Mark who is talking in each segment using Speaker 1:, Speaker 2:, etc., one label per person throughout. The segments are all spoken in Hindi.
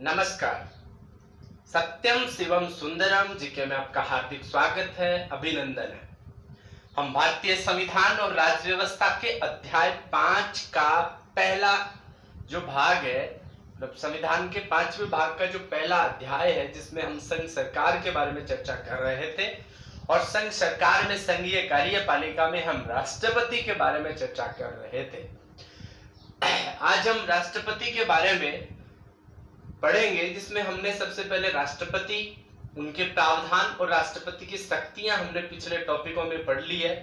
Speaker 1: नमस्कार। सत्यम शिवम सुंदरम जी के में आपका हार्दिक स्वागत है, अभिनंदन है। हम भारतीय संविधान और राज्य व्यवस्था के अध्याय 5 का पहला जो भाग है, मतलब संविधान के 5वें भाग का जो पहला अध्याय है, जिसमें हम संघ सरकार के बारे में चर्चा कर रहे थे और संघ सरकार में संघीय कार्यपालिका में हम राष्ट्रपति के बारे में चर्चा कर रहे थे। आज हम राष्ट्रपति के बारे में पढ़ेंगे, जिसमें हमने सबसे पहले राष्ट्रपति, उनके प्रावधान और राष्ट्रपति की शक्तियां हमने पिछले टॉपिकों में पढ़ ली है।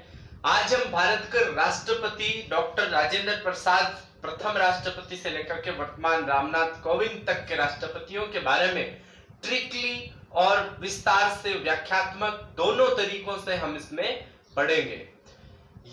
Speaker 1: आज हम भारत के राष्ट्रपति डॉक्टर राजेंद्र प्रसाद प्रथम राष्ट्रपति से लेकर के वर्तमान रामनाथ कोविंद तक के राष्ट्रपतियों के बारे में ट्रिकली और विस्तार से व्याख्यात्मक दोनों तरीकों से हम इसमें पढ़ेंगे।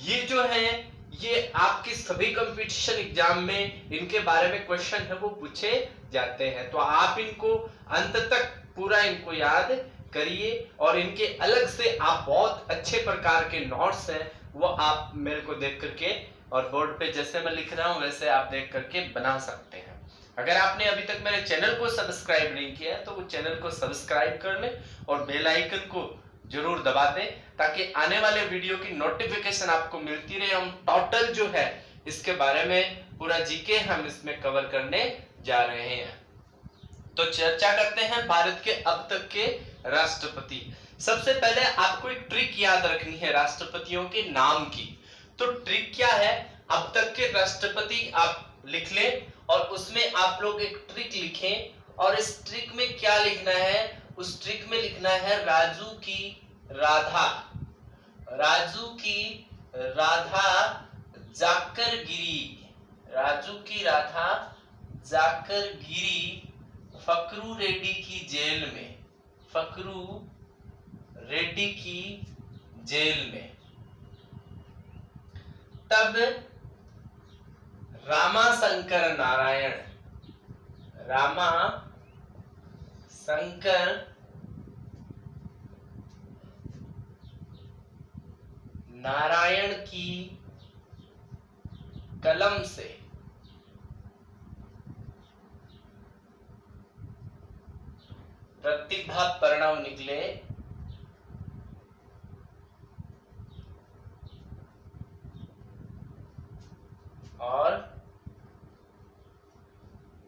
Speaker 1: ये जो है ये आपके सभी कंपटीशन एग्जाम में इनके बारे में क्वेश्चन है वो पूछे जाते हैं, तो आप इनको अंत तक पूरा इनको याद करिए और इनके अलग से आप बहुत अच्छे प्रकार के नोट्स हैं वो आप मेरे को देख करके और बोर्ड पे जैसे मैं लिख रहा हूं वैसे आप देख करके बना सकते हैं। अगर आपने अभी तक मेरे चैनल को सब्सक्राइब नहीं किया है तो वो चैनल को सब्सक्राइब कर लें और बेल आइकन को जरूर दबा दें ताकि आने वाले वीडियो की नोटिफिकेशन आपको मिलती रहे। हम टोटल जो है इसके बारे में पूरा जीके हम इसमें कवर करने जा रहे हैं। तो चर्चा करते हैं भारत के अब तक के राष्ट्रपति। सबसे पहले आपको एक ट्रिक याद रखनी है राष्ट्रपतियों के नाम की। तो ट्रिक क्या है, अब तक के राष्ट्रपति आप लिख लें और उसमें आप लोग एक ट्रिक लिखें और इस ट्रिक में क्या लिखना है, उस ट्रिक में लिखना है राजू की राधा, राजू की राधा जाकर गिरी, राजू की राधा जाकर गिरी फकरू रेड्डी की जेल में, फकरू रेड्डी की जेल में। तब रामा शंकर नारायण, रामा शंकर नारायण की कलम से प्रतिभा प्रणव निकले और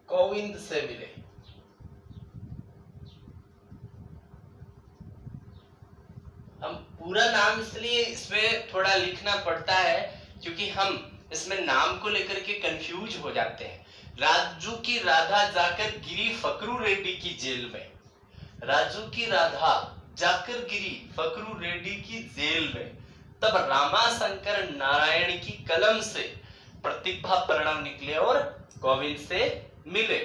Speaker 1: कोविंद से मिले। हम पूरा नाम इसलिए इसमें थोड़ा लिखना पड़ता है क्योंकि हम इसमें नाम को लेकर के कंफ्यूज हो जाते हैं। राजू की राधा जाकर गिरी फकरू रेड्डी की जेल में, राजू की राधा जाकर गिरी फकरू रेड्डी की जेल में, तब रामा शंकर नारायण की कलम से प्रतिभा प्रणव निकले और कोविंद से मिले।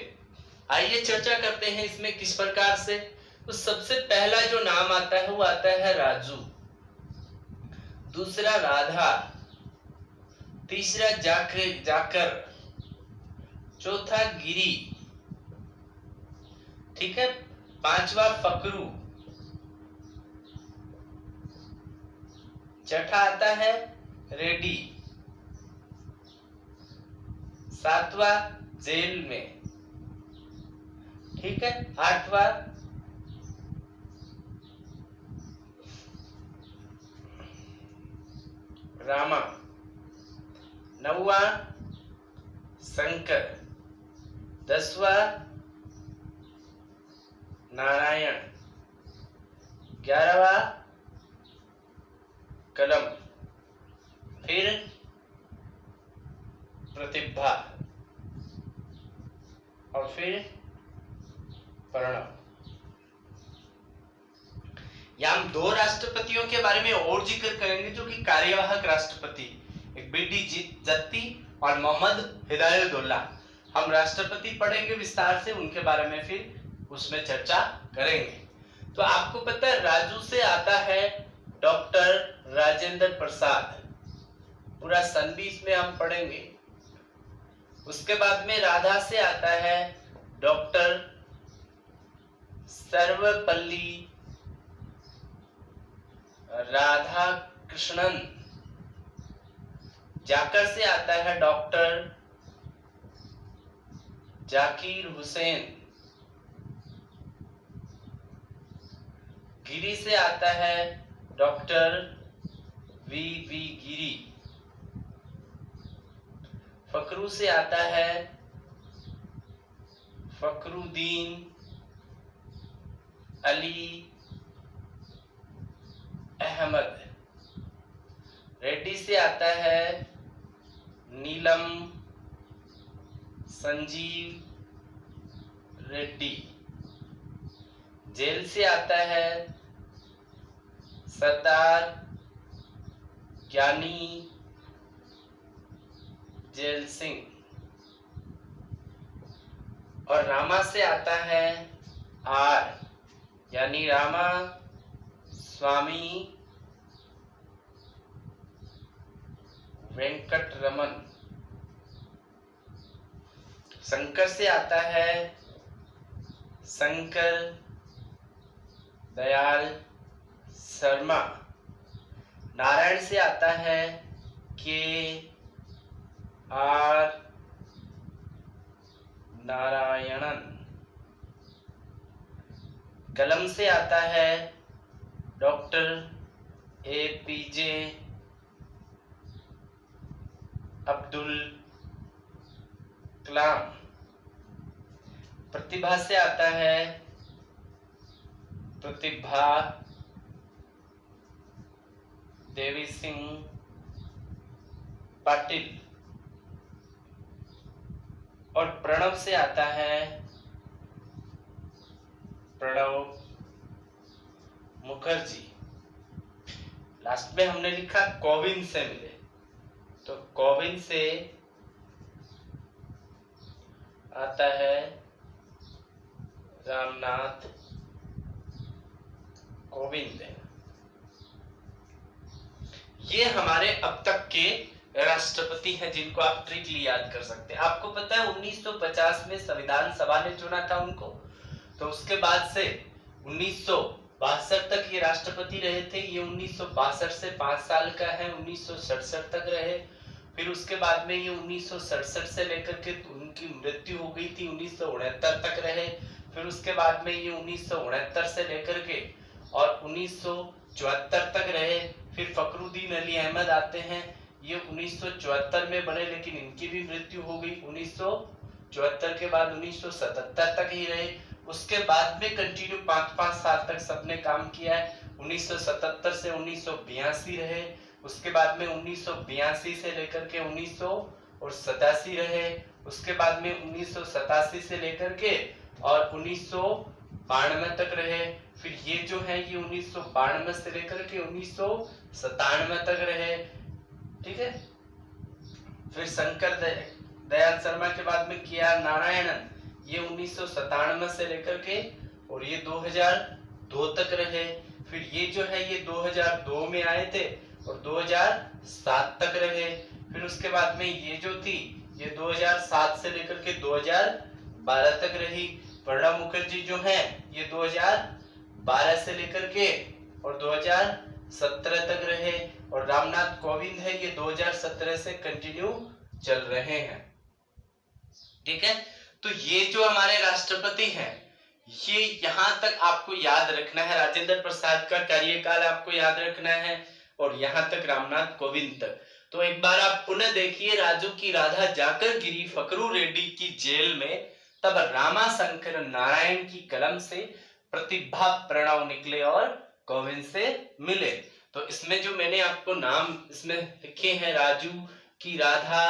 Speaker 1: आइए चर्चा करते हैं इसमें किस प्रकार से। तो सबसे पहला जो नाम आता है वो आता है राजू, दूसरा राधा, तीसरा जाकर, चौथा गिरी, ठीक है, पांचवा फकरू, छठा आता है रेड्डी, सातवां जेल में, ठीक है, आठवां रामा, नौवा शंकर, दसवां नारायण, 11वां कलम, फिर प्रतिभा और फिर प्रणव। यहाँ हम दो राष्ट्रपतियों के बारे में और जिक्र करेंगे जो कि कार्यवाहक राष्ट्रपति, एक बीडी जत्ती और मोहम्मद हिदायतुल्लाह। हम राष्ट्रपति पढ़ेंगे विस्तार से, उनके बारे में फिर उसमें चर्चा करेंगे। तो आपको पता है राजू से आता है डॉक्टर राजेंद्र प्रसाद, पूरा सन भी इसमें हम पढ़ेंगे। उसके बाद में राधा से आता है डॉक्टर सर्वपल्ली राधा कृष्णन, जाकर से आता है डॉक्टर जाकिर हुसैन, गिरी से आता है डॉक्टर वी वी गिरी। फकरू से आता है फकरुद्दीन अली अहमद। रेड्डी से आता है नीलम संजीव रेड्डी। जेल से आता है सरदार ज्ञानी जेल सिंह। और रामा से आता है आर यानी रामा स्वामी वेंकट रमन। शंकर से आता है शंकर दयाल शर्मा। नारायण से आता है के आर नारायणन। कलम से आता है डॉक्टर APJ अब्दुल कलाम। प्रतिभा से आता है प्रतिभा देवी सिंह पाटिल। और प्रणव से आता है प्रणव मुखर्जी। लास्ट में हमने लिखा कोविंद से मिले, तो कोविंद से आता है रामनाथ कोविंद। ये हमारे अब तक के राष्ट्रपति हैं जिनको आप ट्रिकली याद कर सकते हैं। आपको पता है 1950 में संविधान सभा ने चुना था उनको, तो उसके बाद से 1962 तक ये राष्ट्रपति रहे थे। ये 1962 से 5 साल का है, 1967 तक रहे। फिर उसके बाद में ये 1967 से लेकर के उनकी मृत्यु हो गई थी 1969 तक रहे। फिर उसके बाद में ये 1969 से लेकर के और 1974 तक रहे। फिर फकरुद्दीन अली अहमद आते हैं, ये 1974 में बने, लेकिन इनकी भी मृत्यु हो गई 1974 के बाद 1977 तक ही रहे। उसके बाद में कंटिन्यू 5-5 साल तक सबने काम किया है। 1977 से 1982 रहे, उसके बाद में 1982 से लेकर के 1987 रहे, उसके बाद में 1987 से लेकर के और 1992 तक रहे। फिर ये जो है ये 1992 से लेकर के 1997 तक रहे, ठीक है। फिर शंकर दयाल शर्मा के बाद में के.आर. नारायणन, ये 1997 से लेकर के और ये 2002 तक रहे। फिर ये जो है ये 2002 में आए थे और 2007 तक रहे। फिर उसके बाद में ये जो थी ये 2007 से लेकर के 2012 तक रही। प्रणब मुखर्जी जो है ये 2012 से लेकर के और 2017 तक रहे। और रामनाथ कोविंद है ये 2017 से कंटिन्यू चल रहे हैं, ठीक है। तो ये जो हमारे राष्ट्रपति हैं ये यहां तक आपको याद रखना है। राजेंद्र प्रसाद का कार्यकाल आपको याद रखना है और यहां तक रामनाथ कोविंद तक। तो एक बार आप पुनः देखिए, राजू की राधा जाकर गिरी फकरू रेड्डी की जेल में, तब रामा शंकर नारायण की कलम से प्रतिभा प्रणव निकले और कोविंद से मिले। तो इसमें जो मैंने आपको नाम इसमें लिखे हैं, राजू की राधा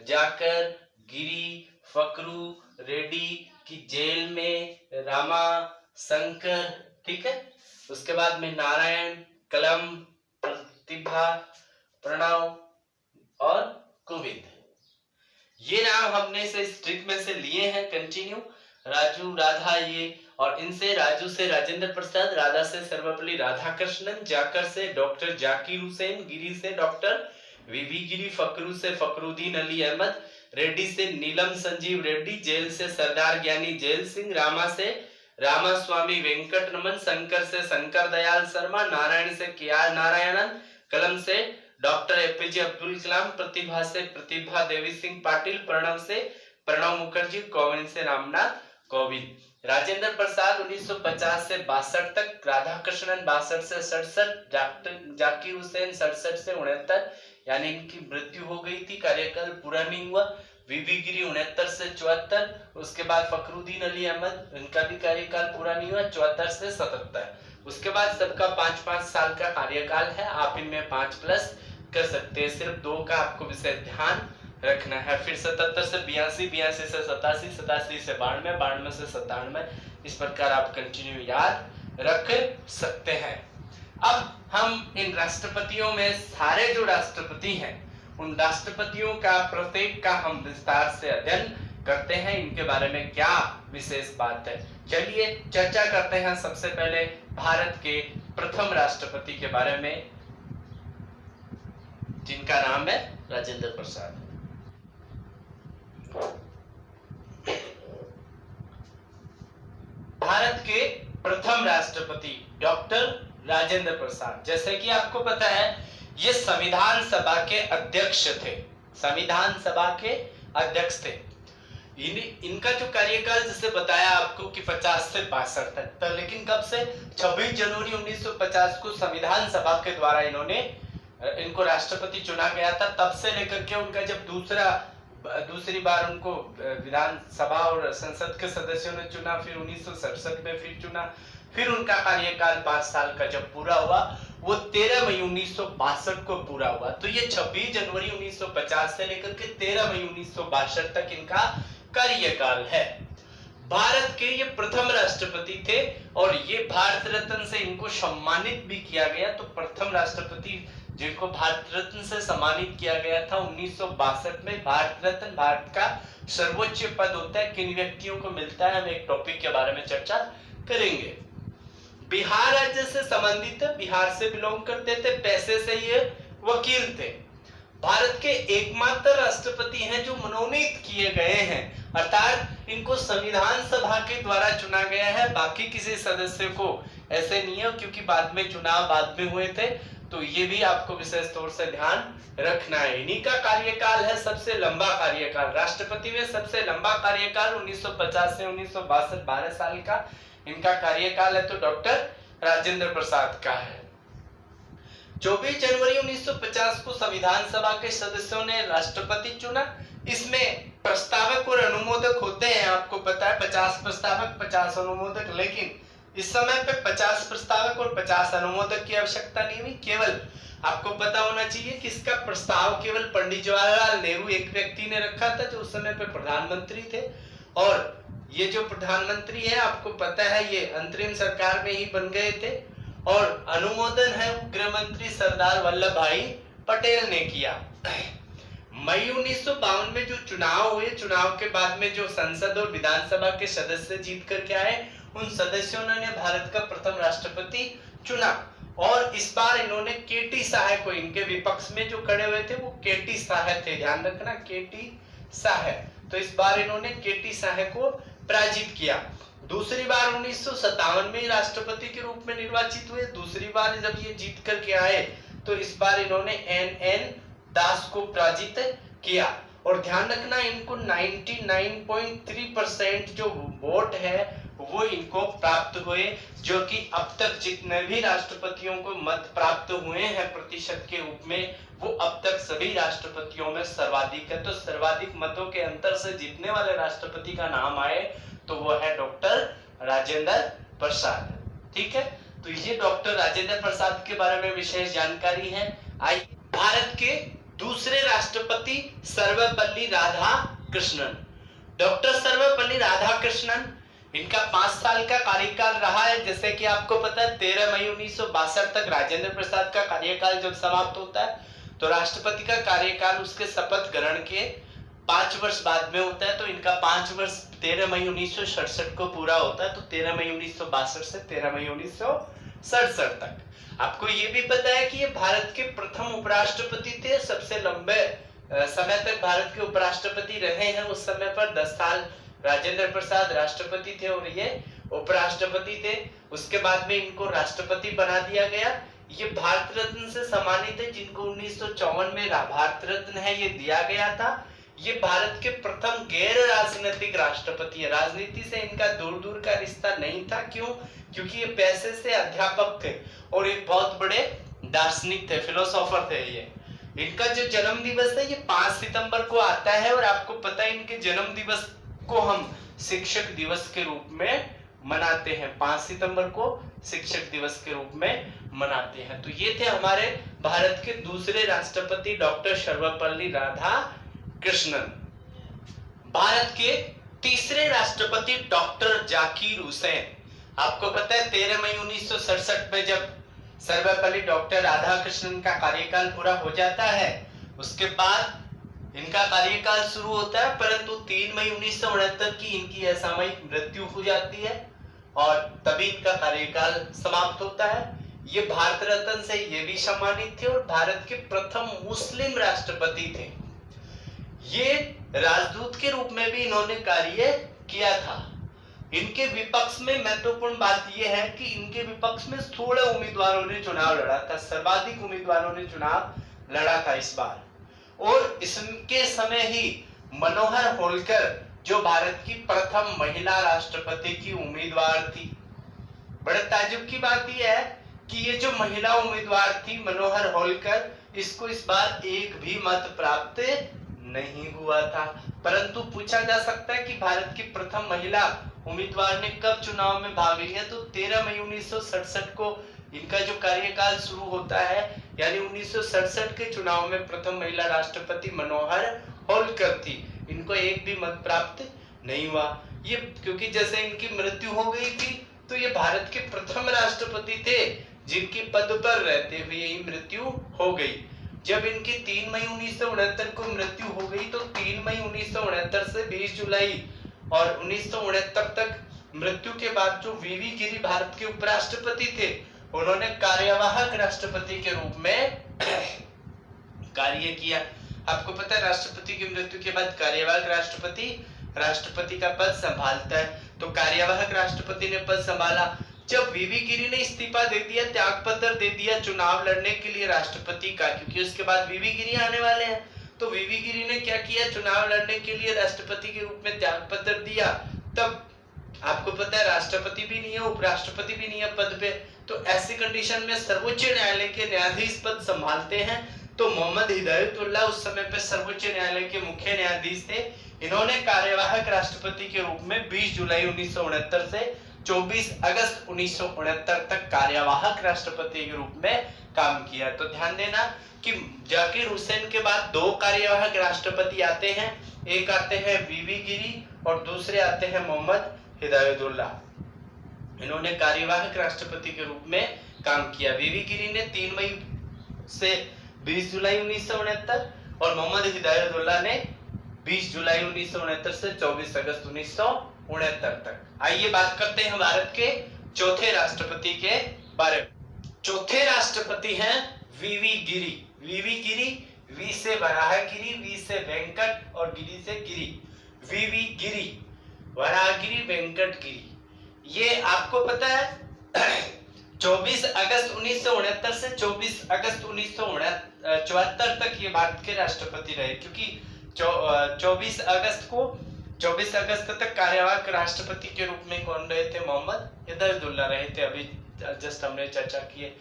Speaker 1: जाकर गिरी फकरू रेड्डी की जेल में, रामा शंकर, ठीक है। उसके बाद में नारायण, कलम, प्रतिभा, प्रणव और कोविंद। ये नाम हमने से स्ट्रिक में से लिए हैं कंटिन्यू, राजू राधा ये, और इनसे राजू से राजेंद्र प्रसाद, राधा से सर्वपल्ली राधाकृष्णन, जाकर से डॉक्टर जाकिर हुसैन, गिरी से डॉक्टर वीवी गिरी, फकरू से फकरुद्दीन अली अहमद, रेड्डी से नीलम संजीव रेड्डी, जेल से सरदार ज्ञानी जेल सिंह, रामा से रामा स्वामी वेंकट रमन, शंकर से शंकर दयाल शर्मा, नारायण से के.आर. नारायणन, कलम से डॉक्टर APJ अब्दुल कलाम, प्रतिभा से प्रतिभा देवी सिंह पाटिल, प्रणव से प्रणव मुखर्जी, कोविंद से रामनाथ कोविंद। राजेंद्र प्रसाद 1950 से 62 तक, राधाकृष्णन 62 से 67, डॉक्टर जाकिर हुसैन 67 से 69, यानी इनकी मृत्यु हो गई थी, कार्यकाल पूरा नहीं हुआ। वीवी गिरी 69 से 74, उसके बाद फखरुद्दीन अली अहमद, इनका भी कार्यकाल पूरा नहीं हुआ, 74 से 77। उसके बाद सबका 5-5 साल का कार्यकाल है, आप इनमें 5 प्लस कर सकते हैं, सिर्फ 2 का आपको विशेष ध्यान रखना है। फिर 77 से 82, 82 से 87, 87 से 92, 92 से 97, इस प्रकार आप कंटिन्यू याद रख सकते हैं। अब हम इन राष्ट्रपतियों में सारे जो राष्ट्रपति हैं, उन राष्ट्रपतियों का प्रत्येक का हम विस्तार से अध्ययन करते हैं, इनके बारे में क्या विशेष बात है। चलिए चर्चा करते हैं सबसे पहले भारत के प्रथम राष्ट्रपति के बारे में, जिनका नाम है राजेंद्र प्रसाद। भारत के प्रथम राष्ट्रपति डॉक्टर राजेंद्र प्रसाद, जैसे कि आपको पता है ये संविधान सभा के अध्यक्ष थे, संविधान सभा के अध्यक्ष थे। इनका जो कार्यकाल जैसे बताया आपको कि 50 से 62 तक था, लेकिन कब से 26 जनवरी 1950 को संविधान सभा के द्वारा इनको राष्ट्रपति चुना गया था। तब से लेकर के उनका जब दूसरी बार उनको विधानसभा और संसद के सदस्यों ने चुना, फिर 1967 में फिर चुना, फिर उनका कार्यकाल 5 साल का जब पूरा हुआ वो 13 मई 1962 को पूरा हुआ। तो ये 26 जनवरी 1950 से लेकर के 13 मई 1962 तक इनका कार्यकाल है। भारत के ये प्रथम राष्ट्रपति थे और ये भारत रत्न से इनको सम्मानित भी किया गया। तो प्रथम राष्ट्रपति जिनको भारत रत्न से सम्मानित किया गया था 1962 में। भारत रत्न भारत का सर्वोच्च पद होता है, किन व्यक्तियों को मिलता है, हम एक टॉपिक के बारे में चर्चा करेंगे। बिहार राज्य से संबंधित, बिहार से बिलोंग करते थे, पैसे से ये वकील थे। भारत के एकमात्र राष्ट्रपति हैं जो मनोनीत किए गए हैं, अर्थात इनको संविधान सभा के द्वारा चुना गया है, बाकी किसी सदस्य को ऐसे नहीं है, क्योंकि बाद में चुनाव बाद में हुए थे। तो ये भी आपको विशेष तौर से ध्यान रखना है। इन्हीं का कार्यकाल है सबसे लंबा कार्यकाल, राष्ट्रपति में सबसे लंबा कार्यकाल 1950 से 1962, 12 साल का इनका कार्यकाल है। तो डॉक्टर राजेंद्र प्रसाद का है। 24 जनवरी 1950 को संविधान सभा के सदस्यों ने राष्ट्रपति चुना। इसमें प्रस्तावक और अनुमोदक होते हैं, आपको पता है 50 प्रस्तावक 50 अनुमोदक, लेकिन इस समय पे 50 प्रस्तावक और 50 अनुमोदक की आवश्यकता नहीं हुई। केवल आपको पता होना चाहिए कि इसका प्रस्ताव केवल पंडित जवाहरलाल नेहरू एक व्यक्ति ने रखा था, जो उस समय पे प्रधानमंत्री थे। और ये जो प्रधानमंत्री है आपको पता है ये अंतरिम सरकार में ही बन गए थे। और अनुमोदन है गृह मंत्री सरदार वल्लभ भाई पटेल ने किया। मई 1952 में जो चुनाव हुए, चुनाव के बाद में जो संसद और विधानसभा के सदस्य जीत करके आए, उन सदस्यों ने भारत का प्रथम राष्ट्रपति चुना। और इस बार इन्होंने केटी साहे को, इनके विपक्ष में जो खड़े हुए थे वो केटी साहे थे, ध्यान रखना केटी साहे। तो इस बार इन्होंने केटी साहे को पराजित किया। दूसरी बार 1957 में राष्ट्रपति के रूप में निर्वाचित हुए। दूसरी बार जब ये जीत करके आए तो इस बार इन्होंने एन दास को पराजित किया। और ध्यान रखना इनको 99.3% जो वोट है वो इनको प्राप्त हुए, जो कि अब तक जितने भी राष्ट्रपतियों को मत प्राप्त हुए हैं प्रतिशत के रूप में, वो अब तक सभी राष्ट्रपतियों में सर्वाधिक है। तो सर्वाधिक मतों के अंतर से जीतने वाले राष्ट्रपति का नाम आए तो वो है डॉक्टर राजेंद्र प्रसाद। ठीक है, तो ये डॉक्टर राजेंद्र प्रसाद के बारे में विशेष जानकारी है। आइए भारत के दूसरे राष्ट्रपति सर्वपल्ली राधाकृष्णन। डॉक्टर सर्वपल्ली राधाकृष्णन, इनका 5 साल का कार्यकाल रहा है। जैसे कि आपको पता है 13 मई 1962 तक राजेंद्र प्रसाद का कार्यकाल जब समाप्त होता है तो राष्ट्रपति का कार्यकाल उसके शपथ ग्रहण के 5 वर्ष बाद में होता है। तो इनका 5 वर्ष 13 मई 1967 को पूरा होता है। तो 13 मई 1962 से 13 मई 1967 तक। आपको ये भी पता है कि ये भारत के प्रथम उपराष्ट्रपति थे, सबसे लंबे समय तक भारत के उपराष्ट्रपति रहे हैं। उस समय पर 10 साल राजेंद्र प्रसाद राष्ट्रपति थे और ये उपराष्ट्रपति थे। उसके बाद में इनको राष्ट्रपति बना दिया गया। ये भारत रत्न से सम्मानित है, जिनको 1954 में भारत रत्न है ये दिया गया था। ये भारत के प्रथम गैर राजनीतिक राष्ट्रपति है। राजनीति से इनका दूर दूर का रिश्ता नहीं था। क्यों? क्योंकि ये पैसे से अध्यापक थे और एक बहुत बड़े दार्शनिक थे, फिलोसोफर थे। ये इनका जो जन्म दिवस है ये 5 सितंबर को आता है और आपको पता है इनके जन्म दिवस को हम शिक्षक दिवस के रूप में मनाते हैं। 5 सितंबर को शिक्षक दिवस के रूप में मनाते हैं। तो ये थे हमारे भारत के दूसरे राष्ट्रपति डॉक्टर सर्वपल्ली राधाकृष्णन। भारत के तीसरे राष्ट्रपति डॉक्टर जाकिर हुसैन। आपको पता है 13 मई 1967 में जब सर्वपल्ली डॉक्टर राधाकृष्णन का कार्यकाल पूरा हो जाता है, उसके बाद इनका कार्यकाल शुरू होता है, परंतु 3 मई 1969 की इनकी असामयिक मृत्यु हो जाती है और तभी इनका कार्यकाल समाप्त होता है। ये भारत रत्न से ये भी सम्मानित थे और भारत के प्रथम मुस्लिम राष्ट्रपति थे। ये राजदूत के रूप में भी इन्होंने कार्य किया था। इनके विपक्ष में महत्वपूर्ण बात यह है कि इनके विपक्ष में 16 उम्मीदवारों ने चुनाव लड़ा था। सर्वाधिक उम्मीदवारों ने चुनाव लड़ा था इस बार। और इसके समय ही मनोहर होलकर जो भारत की प्रथम महिला राष्ट्रपति की उम्मीदवार थी। बड़े ताज्जुब की बात यह है कि ये जो महिला उम्मीदवार थी मनोहर होलकर, इसको इस बार एक भी मत प्राप्त नहीं हुआ था। परंतु पूछा जा सकता है कि भारत की प्रथम महिला उम्मीदवार ने कब चुनाव में भाग लिया, तो 13 मई 1967 को इनका जो कार्यकाल शुरू होता है, यानी 1967 के चुनाव में प्रथम महिला राष्ट्रपति मनोहर होलकर थी। इनको एक भी मत प्राप्त नहीं हुआ। ये क्योंकि जैसे इनकी मृत्यु हो गई थी, तो ये भारत के प्रथम राष्ट्रपति थे जिनकी पद पर रहते हुए यही मृत्यु हो गई। जब इनकी 3 मई 1969 को मृत्यु हो गई, तो 3 मई 1969 से 20 जुलाई और 1969 तक मृत्यु के बाद जो वीवी गिरी भारत के उपराष्ट्रपति थे, उन्होंने कार्यवाहक राष्ट्रपति के रूप में कार्य किया। आपको पता है राष्ट्रपति की मृत्यु के बाद कार्यवाहक राष्ट्रपति का पद संभालता है। तो कार्यवाहक राष्ट्रपति ने पद संभाला। जब वीवी गिरी ने इस्तीफा दे दिया, त्याग पत्र दे दिया चुनाव लड़ने के लिए राष्ट्रपति का, क्योंकि उसके बाद वीवी गिरी आने वाले हैं, तो वीवी गिरी ने क्या किया, चुनाव लड़ने के लिए राष्ट्रपति के रूप में त्याग पत्र दिया। तब आपको पता है राष्ट्रपति भी नहीं है, उपराष्ट्रपति भी नहीं है पद पे, तो ऐसी कंडीशन में सर्वोच्च न्यायालय के न्यायाधीश पद संभालते हैं। तो मोहम्मद हिदायतुल्लाह उस समय पे सर्वोच्च न्यायालय के मुख्य न्यायाधीश थे। इन्होंने कार्यवाहक राष्ट्रपति के रूप में 20 जुलाई 1969 से 24 अगस्त 1969 तक कार्यवाहक राष्ट्रपति के रूप में काम किया। तो ध्यान देना कि जाकिर हुसैन के बाद 2 कार्यवाहक राष्ट्रपति आते हैं, एक आते हैं वीवी गिरी और दूसरे आते हैं मोहम्मद हिदायतुल्लाह। इन्होंने कार्यवाहक राष्ट्रपति के रूप में काम किया। वीवी गिरी ने 3 मई से 20 जुलाई 1969 और मोहम्मद हिदायतुल्लाह ने 20 जुलाई 1969 से 24 अगस्त 1969 तक। आइए बात करते हैं भारत के चौथे राष्ट्रपति के बारे में। चौथे राष्ट्रपति हैं वीवी गिरी। वीवी गिरी, वी से वराहगिरी, वी से वेंकट और गिरी से गिरी। वीवी गिरी, वराहगिरी, वेंकट गिरी। ये आपको पता है 24 अगस्त 1969 से 24 अगस्त 1974 तक ये भारत के राष्ट्रपति रहे, क्योंकि 24 अगस्त तक कार्यवाहक राष्ट्रपति के रूप में कौन रहे थे, मोहम्मद हिदायतुल्लाह रहे थे। अभी जस्ट हमने चर्चा की है।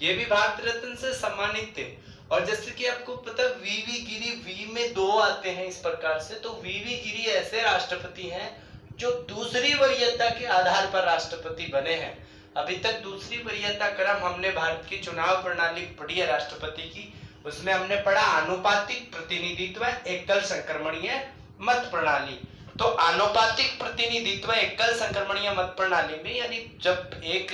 Speaker 1: ये भी भारत रत्न से सम्मानित थे। और जैसे कि आपको पता है वीवी गिरी, वी में 2 आते हैं इस प्रकार से, तो वीवी गिरी ऐसे राष्ट्रपति हैं जो दूसरी वरीयता के आधार पर राष्ट्रपति बने हैं। अभी तक दूसरी वरीयता क्रम हमने भारत की चुनाव प्रणाली पढ़ी है राष्ट्रपति की, उसमें हमने पढ़ा आनुपातिक प्रतिनिधित्व, एकल संक्रमणीय मत प्रणाली। तो आनुपातिक प्रतिनिधित्व एकल संक्रमणीय मत प्रणाली में, यानी जब एक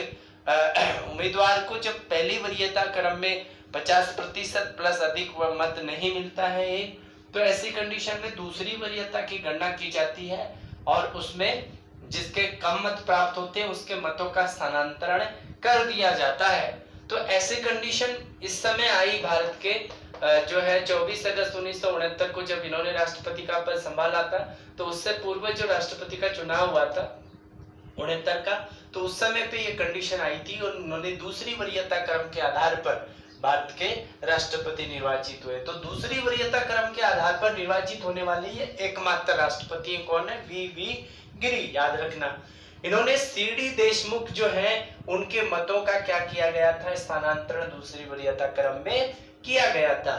Speaker 1: उम्मीदवार को जब पहली वरीयता क्रम में 50% प्लस अधिक मत नहीं मिलता है, तो ऐसी कंडीशन में दूसरी वरीयता की गणना की जाती है और उसमें जिसके कम मत प्राप्त होते हैं उसके मतों का स्थानांतरण कर दिया जाता है। तो ऐसी कंडीशन इस समय आई भारत के जो है 24 अगस्त 1969 को जब इन्होंने राष्ट्रपति का पद संभाला था, तो उससे पूर्व जो राष्ट्रपति का चुनाव हुआ था 69 का, तो उस समय पे ये कंडीशन आई थी और उन्होंने दूसरी वरीयता क्रम के आधार पर भारत के राष्ट्रपति निर्वाचित हुए। तो दूसरी वरीयता क्रम के आधार पर निर्वाचित होने वाले ये एकमात्र राष्ट्रपति कौन है? वी गिरी, याद रखना। इन्होंने सीडी देशमुख जो है उनके मतों का क्या किया गया था? स्थानांतरण दूसरी वरीयता क्रम में किया गया था।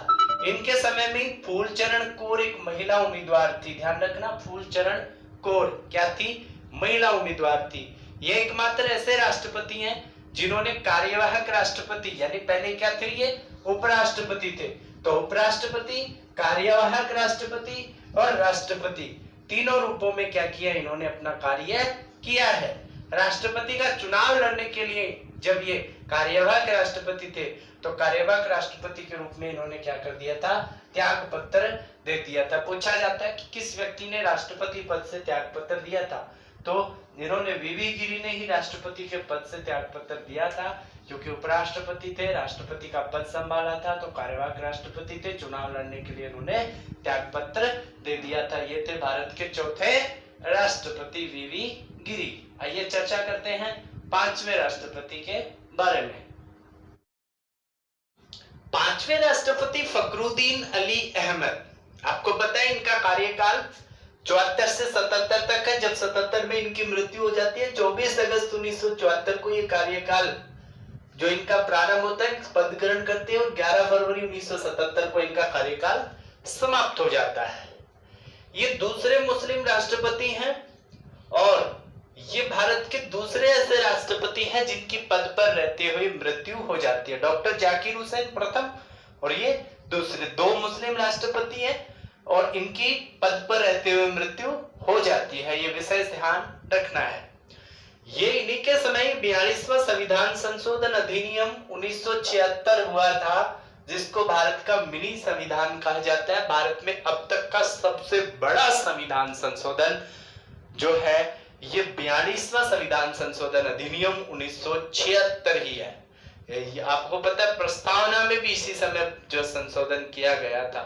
Speaker 1: इनके समय में फूलचरण कौर एक महिला उम्मीदवार थी, ध्यान रखना, फूलचरण कौर क्या थी? महिला उम्मीदवार थी। ये एकमात्र ऐसे राष्ट्रपति हैं जिन्होंने कार्यवाहक राष्ट्रपति, यानी पहले क्या थे ये? उपराष्ट्रपति थे। तो उपराष्ट्रपति, कार्यवाहक राष्ट्रपति और राष्ट्रपति तीनों रूपों में क्या किया? इन्होंने अपना कार्य किया है। राष्ट्रपति का चुनाव लड़ने के लिए जब ये कार्यवाहक राष्ट्रपति थे तो कार्यवाहक राष्ट्रपति के रूप में इन्होंने क्या कर दिया था? त्याग पत्र दे दिया था। पूछा जाता है कि किस व्यक्ति ने राष्ट्रपति पद से त्याग पत्र दिया था? तो इन्होंने वीवी गिरी ने ही राष्ट्रपति के पद से त्याग पत्र दिया था, क्योंकि उपराष्ट्रपति थे, राष्ट्रपति का पद संभाला था, तो कार्यवाहक राष्ट्रपति थे, चुनाव लड़ने के लिए उन्होंने त्याग पत्र दे दिया था। ये थे भारत के चौथे राष्ट्रपति वीवी गिरी। आइए चर्चा करते हैं पांचवें राष्ट्रपति के बारे में। पांचवें राष्ट्रपति फखरुद्दीन अली अहमद। आपको पता है इनका कार्यकाल 74 से 77 तक है। जब 77 में इनकी मृत्यु हो जाती है, 24 अगस्त 1974 को ये कार्यकाल जो इनका प्रारंभ होता है पद ग्रहण करते हैं और 11 फरवरी 1977 को इनका कार्यकाल समाप्त हो जाता है। ये दूसरे मुस्लिम राष्ट्रपति हैं और ये भारत के दूसरे ऐसे राष्ट्रपति हैं जिनकी पद पर रहते हुए मृत्यु हो जाती है। डॉक्टर जाकिर हुसैन प्रथम और ये दूसरे, दो मुस्लिम राष्ट्रपति हैं और इनकी पद पर रहते हुए मृत्यु हो जाती है। ये विशेष ध्यान रखना है। ये इन्हीं के समय 42वां संविधान संशोधन अधिनियम 1976 हुआ था, जिसको भारत का मिनी संविधान कहा जाता है। भारत में अब तक का सबसे बड़ा संविधान संशोधन जो है ये 42वां संविधान संशोधन अधिनियम 1976 ही है। आपको पता है प्रस्तावना में भी इसी समय जो संशोधन किया गया था।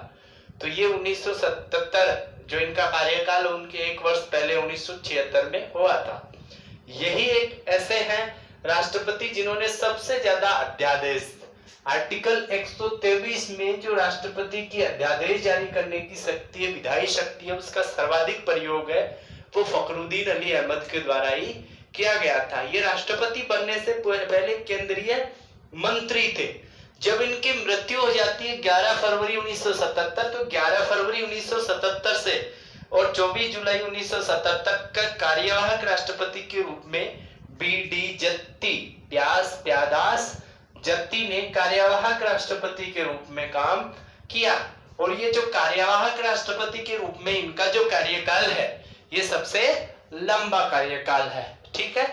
Speaker 1: तो ये 1977 जो इनका कार्यकाल उनके एक वर्ष पहले 1976 में हुआ था। यही एक ऐसे हैं राष्ट्रपति जिन्होंने सबसे ज्यादा अध्यादेश, आर्टिकल 123 में जो राष्ट्रपति की अध्यादेश जारी करने की शक्ति है, विधायी शक्ति है, उसका सर्वाधिक प्रयोग है वो फखरुद्दीन अली अहमद के द्वारा ही किया गया था। ये राष्ट्रपति बनने से पहले केंद्रीय मंत्री थे। जब इनकी मृत्यु हो जाती है 11 फरवरी 1977, तो 11 फरवरी 1977 से और 24 जुलाई 1977 तक का कार्यवाहक राष्ट्रपति के रूप में बी.डी. जत्ती, प्यादास जत्ती ने कार्यवाहक राष्ट्रपति के रूप में काम किया। और ये जो कार्यवाहक राष्ट्रपति के रूप में इनका जो कार्यकाल है ये सबसे लंबा कार्यकाल है। ठीक है,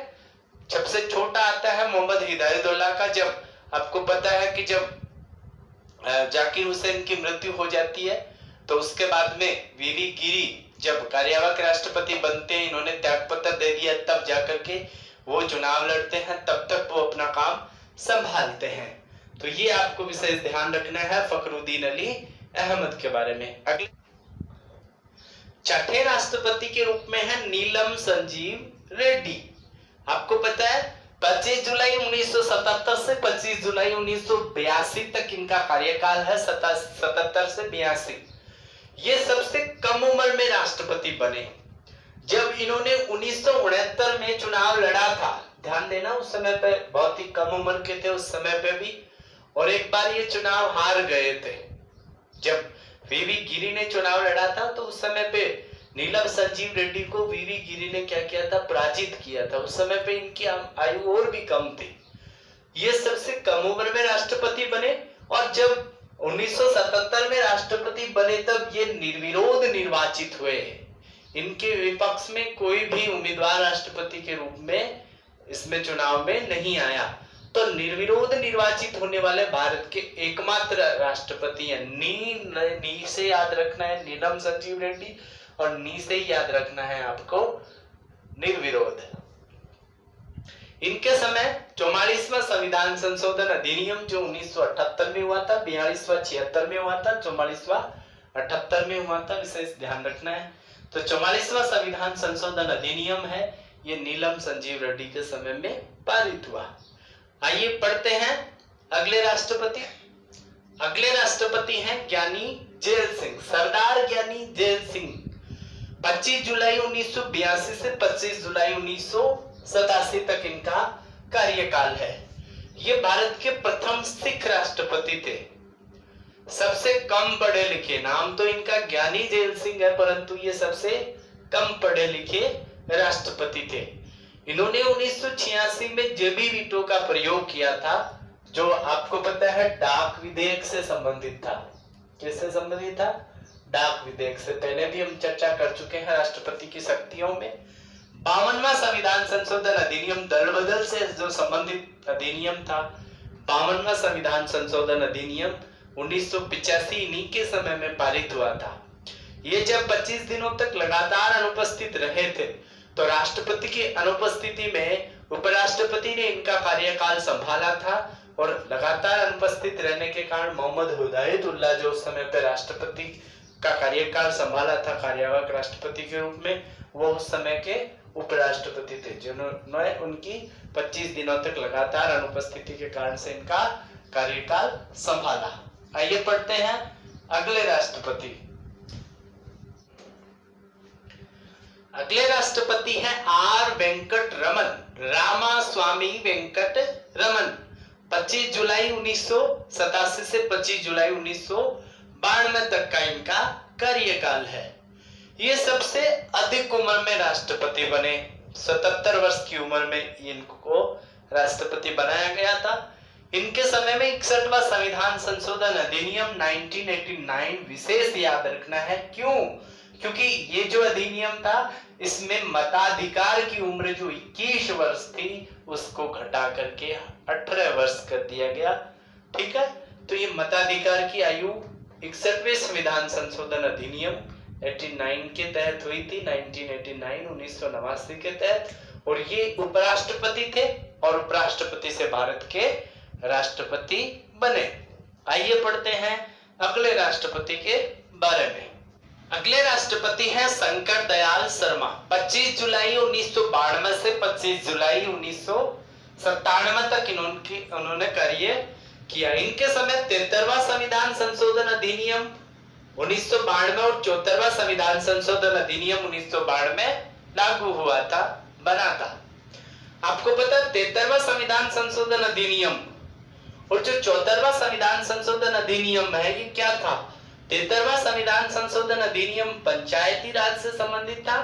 Speaker 1: सबसे छोटा आता है मोहम्मद हिदायतुल्लाह का। जब आपको पता है कि जब जाकिर हुसैन की मृत्यु हो जाती है तो उसके बाद में वीवी गिरी जब कार्यवाहक राष्ट्रपति बनते हैं, इन्होंने त्यागपत्र दे दिया, तब जाकर के वो चुनाव लड़ते हैं, तब तक वो अपना काम संभालते हैं। तो ये आपको विशेष ध्यान रखना है फखरुद्दीन अली अहमद के बारे में। अगले छठे राष्ट्रपति के रूप में है नीलम संजीव रेड्डी। आपको पता है 25 जुलाई 1977 से 25 जुलाई 1982 तक इनका कार्यकाल है, 77 से 82। ये सबसे कम उम्र में राष्ट्रपति बने। जब इन्होंने 1969 में चुनाव लड़ा था, ध्यान देना उस समय पे बहुत ही कम उम्र के थे उस समय पे भी, और एक बार ये चुनाव हार गए थे। जब वीवी गिरी ने चुनाव लड़ा था तो उस समय पे नीलम संजीव रेड्डी को वीवी गिरी ने क्या किया था? पराजित किया था। उस समय पे इनकी आयु और भी कम थी। ये सबसे कम उम्र में राष्ट्रपति बने और जब 1977 में राष्ट्रपति बने तब ये निर्विरोध निर्वाचित हुए। इनके विपक्ष में कोई भी उम्मीदवार राष्ट्रपति के रूप में इसमें चुनाव में नहीं आया। तो निर्विरोध निर्वाचित होने वाले भारत के एकमात्र राष्ट्रपति हैं। नी से याद रखना है नीलम संजीव रेड्डी और नी से ही याद रखना है आपको निर्विरोध। इनके समय 44वां संविधान संशोधन अधिनियम जो 1978 में हुआ था, 42वां 76 में हुआ था, 44वां 78 में हुआ था, विशेष ध्यान रखना है। तो 44वां संविधान संशोधन अधिनियम है, ये नीलम संजीव रेड्डी के समय में पारित हुआ। आइए पढ़ते हैं अगले राष्ट्रपति। अगले राष्ट्रपति हैं ज्ञानी जेल सिंह, सरदार ज्ञानी जेल सिंह। 25 जुलाई 1982 से 25 जुलाई 1987 तक इनका कार्यकाल है। ये भारत के प्रथम सिख राष्ट्रपति थे। सबसे कम पढ़े लिखे, नाम तो इनका ज्ञानी जेल सिंह है परंतु ये सबसे कम पढ़े लिखे राष्ट्रपति थे। इन्होंने 1986 में जेबी वीटो का प्रयोग किया था, जो आपको पता है डाक विधेयक से संबंधित था। किससे संबंधित था? डाक विधेयक से। पहले भी हम चर्चा कर चुके हैं राष्ट्रपति की शक्तियों में। 52वां संविधान संशोधन अधिनियम दल बदल से जो संबंधित अधिनियम था, 52वां संविधान संशोधन अधिनियम 1985 इन्हीं के समय में पारित हुआ था। ये जब 25 दिनों तक लगातार अनुपस्थित रहे थे तो राष्ट्रपति की अनुपस्थिति में उपराष्ट्रपति ने इनका कार्यकाल संभाला था और लगातार अनुपस्थित रहने के कारण मोहम्मद हिदायतुल्लाह जो उस समय पे राष्ट्रपति का कार्यकाल संभाला था कार्यवाहक राष्ट्रपति के रूप में, वो उस समय के उपराष्ट्रपति थे जिन्होंने उनकी 25 दिनों तक लगातार अनुपस्थिति के कारण से इनका कार्यकाल संभाला। आइए पढ़ते हैं अगले राष्ट्रपति। अगले राष्ट्रपति हैं आर वेंकट रमन, रामास्वामी वेंकट रमन। 25 जुलाई 1987 से 25 जुलाई 1992 तक का इनका कार्यकाल है। ये सबसे अधिक उम्र में राष्ट्रपति बने। 77 वर्ष की उम्र में इनको राष्ट्रपति बनाया गया था। इनके समय में 61वां संविधान संशोधन अधिनियम 1989 विशेष याद रखना है। क्यों? क्योंकि ये जो अधिनियम था इसमें मताधिकार की उम्र जो 21 वर्ष थी उसको घटा करके 18 वर्ष कर दिया गया। ठीक है, तो ये मताधिकार की आयु 61वें संविधान संशोधन अधिनियम 89 के तहत हुई थी, 1989 के तहत। और ये उपराष्ट्रपति थे और उपराष्ट्रपति से भारत के राष्ट्रपति बने। आइए पढ़ते हैं अगले राष्ट्रपति के बारे में। अगले राष्ट्रपति हैं शंकर दयाल शर्मा। 25 जुलाई 1992 से 25 जुलाई 1997 तक उन्होंने कार्य किया। इनके समय 73वां संविधान संशोधन अधिनियम 1992 और 74वां संविधान संशोधन अधिनियम 1992 लागू हुआ था, बना था। आपको पता 73वां संविधान संशोधन अधिनियम और जो 74वां संविधान संशोधन अधिनियम है ये क्या था? 73वां संविधान संशोधन अधिनियम पंचायती राज से संबंधित था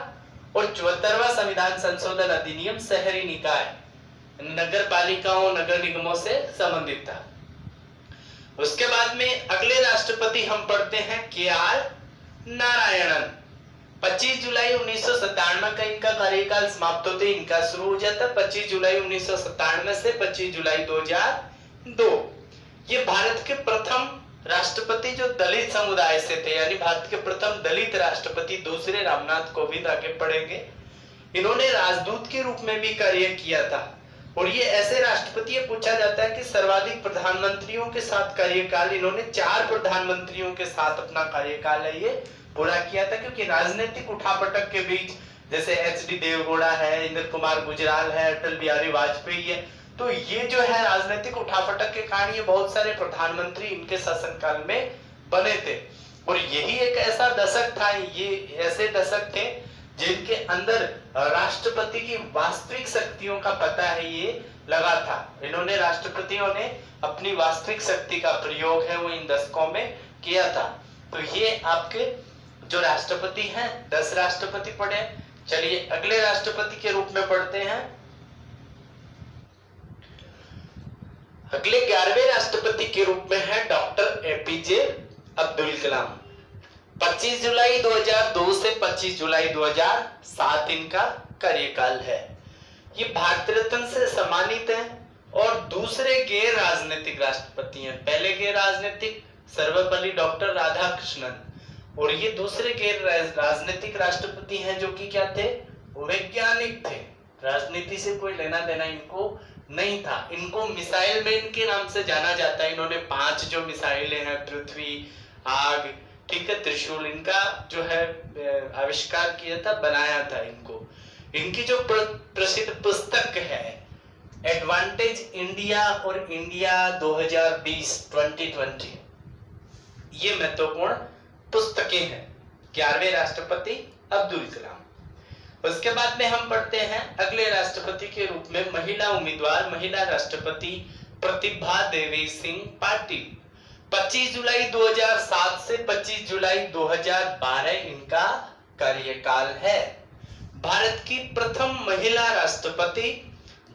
Speaker 1: और 74वां संविधान संशोधन अधिनियम शहरी निकाय, नगर पालिकाओं, नगर निगमों से संबंधित था। उसके बाद में अगले राष्ट्रपति हम पढ़ते हैं के.आर. नारायणन। 25 जुलाई 1997 का इनका कार्यकाल समाप्त होते इनका शुरू हो जाता 25 जुलाई 1997 से 25 जुलाई 2002। ये भारत के प्रथम राष्ट्रपति जो दलित समुदाय से थे, यानी भारत के प्रथम दलित राष्ट्रपति, दूसरे रामनाथ कोविंद आगे पढ़ेंगे। इन्होंने राजदूत के रूप में भी कार्य किया था और ये ऐसे राष्ट्रपति, ये पूछा जाता है कि सर्वाधिक प्रधानमंत्रियों के साथ कार्यकाल इन्होंने 4 प्रधानमंत्रियों के साथ अपना कार्यकाल है ये पूरा किया था। क्योंकि राजनीतिक उठापटक के बीच जैसे एच.डी. देवगौड़ा है, इंद्र कुमार गुजराल है, अटल बिहारी वाजपेयी है, तो ये जो है राजनीतिक उठापटक के कारण ये बहुत सारे प्रधानमंत्री इनके शासनकाल में बने थे। और यही एक ऐसा दशक था, ये ऐसे दशक थे जिनके अंदर राष्ट्रपति की वास्तविक शक्तियों का पता है ये लगा था। इन्होंने राष्ट्रपतियों ने अपनी वास्तविक शक्ति का प्रयोग है वो इन दशकों में किया था। तो ये आपके जो राष्ट्रपति हैं 10 राष्ट्रपति पढ़े। चलिए अगले राष्ट्रपति के रूप में पढ़ते हैं। अगले 11वें राष्ट्रपति के रूप में है डॉक्टर एपीजे अब्दुल कलाम। 25 जुलाई 2002 से 25 जुलाई 2007 इनका कार्यकाल है। ये भारत रत्न से सम्मानित हैं और दूसरे गैर राजनीतिक राष्ट्रपति हैं। पहले गैर राजनीतिक सर्वपल्ली डॉक्टर राधाकृष्णन और ये दूसरे गैर राजनीतिक राष्ट्रपति हैं जो कि क्या थे? वैज्ञानिक थे। राजनीति से कोई लेना देना इनको नहीं था। इनको मिसाइल मैन के नाम से जाना जाता है। इन्होंने 5 जो मिसाइलें हैं, पृथ्वी, आग, ठीक है, त्रिशूल, इनका जो है आविष्कार किया था, बनाया था इनको। इनकी जो प्रसिद्ध पुस्तक है एडवांटेज इंडिया और इंडिया 2020 ये महत्वपूर्ण पुस्तकें हैं। 11वें राष्ट्रपति अब्दुल कलाम। उसके बाद में हम पढ़ते हैं अगले राष्ट्रपति के रूप में महिला उम्मीदवार, महिला राष्ट्रपति प्रतिभा देवी सिंह पाटिल। 25 जुलाई 2007 से 25 जुलाई 2012 इनका कार्यकाल है। भारत की प्रथम महिला राष्ट्रपति।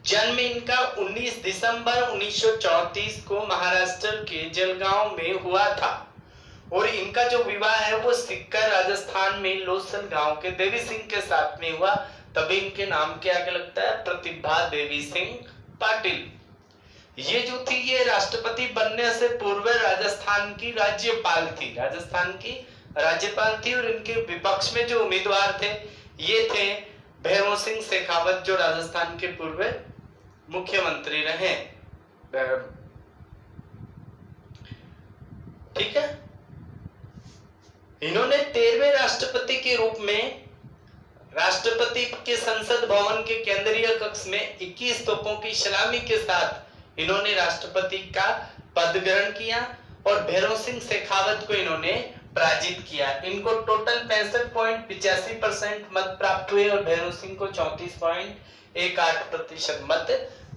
Speaker 1: जन्म इनका 19 दिसंबर 1934 को महाराष्ट्र के जलगांव में हुआ था और इनका जो विवाह है वो सिक्कर राजस्थान में लोसल गांव के देवी सिंह के साथ में हुआ, तभी इनके नाम के आगे लगता है प्रतिभा देवी सिंह पाटिल। ये जो थी ये राष्ट्रपति बनने से पूर्व राजस्थान की राज्यपाल थी, राजस्थान की राज्यपाल थी। और इनके विपक्ष में जो उम्मीदवार थे ये थे भैरों सिंह शेखावत, जो राजस्थान के पूर्व मुख्यमंत्री रहे। ठीक है। इन्होंने 13वें राष्ट्रपति के रूप में राष्ट्रपति के संसद भवन के केंद्रीय कक्ष में 21 तोपों की सलामी के साथ इन्होंने राष्ट्रपति का पद ग्रहण किया और भैरों सिंह शेखावत को इन्होंने पराजित किया। इनको टोटल 65.85% मत प्राप्त हुए और भैरों सिंह को 34.18% मत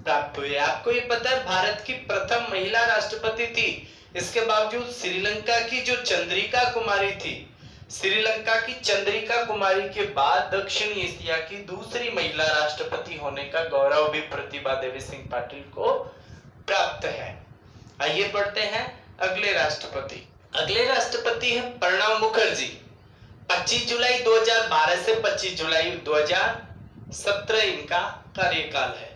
Speaker 1: प्राप्त हुए। आपको ये पता है भारत की प्रथम महिला राष्ट्रपति थी। इसके बावजूद श्रीलंका की जो चंद्रिका कुमारी थी, श्रीलंका की चंद्रिका कुमारी के बाद दक्षिण एशिया की दूसरी महिला राष्ट्रपति होने का गौरव भी प्रतिभा देवी सिंह पाटिल को प्राप्त है। आइए पढ़ते हैं अगले राष्ट्रपति। अगले राष्ट्रपति है प्रणब मुखर्जी। 25 जुलाई 2012 से 25 जुलाई 2017 इनका कार्यकाल है।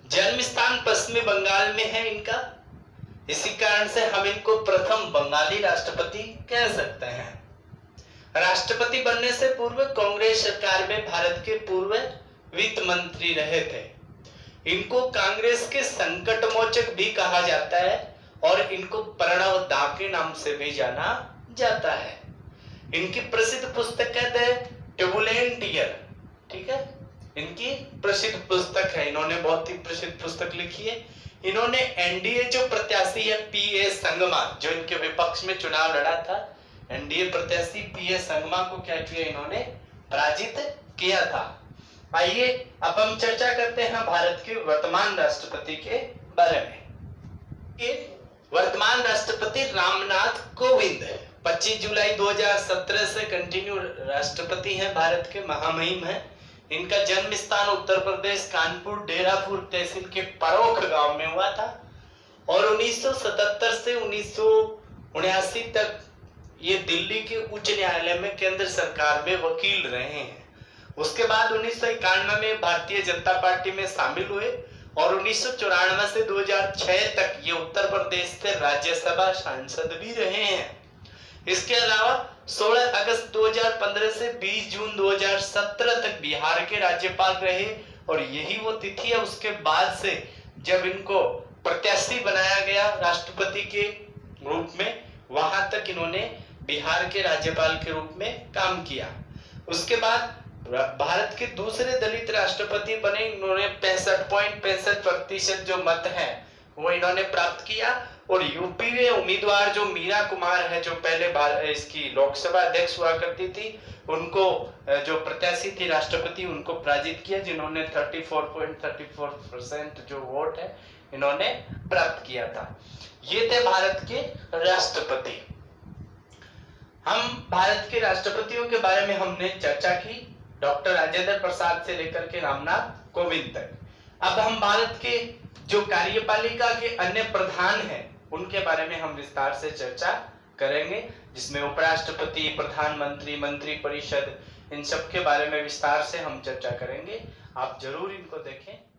Speaker 1: जन्म स्थान पश्चिमी बंगाल में है इनका, इसी कारण से हम इनको प्रथम बंगाली राष्ट्रपति कह सकते हैं। राष्ट्रपति बनने से पूर्व कांग्रेस सरकार में भारत के पूर्व वित्त मंत्री रहे थे। इनको कांग्रेस के संकट मोचक भी कहा जाता है और इनको प्रणव दा के नाम से भी जाना जाता है। इनकी प्रसिद्ध पुस्तक है द टर्बुलेंट ईयर। ठीक है, इनकी प्रसिद्ध पुस्तक है, इन्होंने बहुत ही प्रसिद्ध पुस्तक लिखी है। इन्होंने एनडीए जो प्रत्याशी है पीए संगमा, जो इनके विपक्ष में चुनाव लड़ा था, एनडीए प्रत्याशी पीए संगमा को क्या किया, इन्होंने पराजित किया था। आइए अब हम चर्चा करते हैं भारत के वर्तमान राष्ट्रपति के बारे में। वर्तमान राष्ट्रपति रामनाथ कोविंद 25 जुलाई 2017 से कंटिन्यू राष्ट्रपति हैं, भारत के महामहिम हैं। इनका जन्म स्थान उत्तर प्रदेश कानपुर डेरापुर तहसील के परोख गांव में हुआ था और 1977 से 1979 तक ये दिल्ली के उच्च न्यायालय में केंद्र सरकार में वकील रहे हैं। उसके बाद 1991 में भारतीय जनता पार्टी में शामिल हुए और 1994 से 2006 तक ये उत्तर प्रदेश से राज्यसभा सांसद भी रहे हैं। इसके अलावा 16 अगस्त 2015 से 20 जून 2017 तक बिहार के राज्यपाल रहे और यही वो तिथि है उसके बाद से जब इनको प्रत्याशी बनाया गया राष्ट्रपति के रूप में, वहां तक इन्होंने बिहार के राज्यपाल के रूप में काम किया। उसके बाद भारत के दूसरे दलित राष्ट्रपति बने। इन्होंने 65.65% जो मत है वो इन्होंने प्राप्त किया और यूपी में उम्मीदवार जो मीरा कुमार है, जो पहले इसकी लोकसभा अध्यक्ष हुआ करती थी, उनको जो प्रत्याशी थी राष्ट्रपति, उनको पराजित किया, जिन्होंने 34.34% जो वोट है इन्होंने प्राप्त किया था। ये थे भारत के राष्ट्रपति। हम भारत के राष्ट्रपतियों के बारे में हमने चर्चा की, डॉक्टर राजेंद्र प्रसाद से लेकर के रामनाथ कोविंद तक। अब हम भारत के जो कार्यपालिका के अन्य प्रधान हैं उनके बारे में हम विस्तार से चर्चा करेंगे, जिसमें उपराष्ट्रपति, प्रधानमंत्री, मंत्री परिषद, इन सब के बारे में विस्तार से हम चर्चा करेंगे। आप जरूर इनको देखें।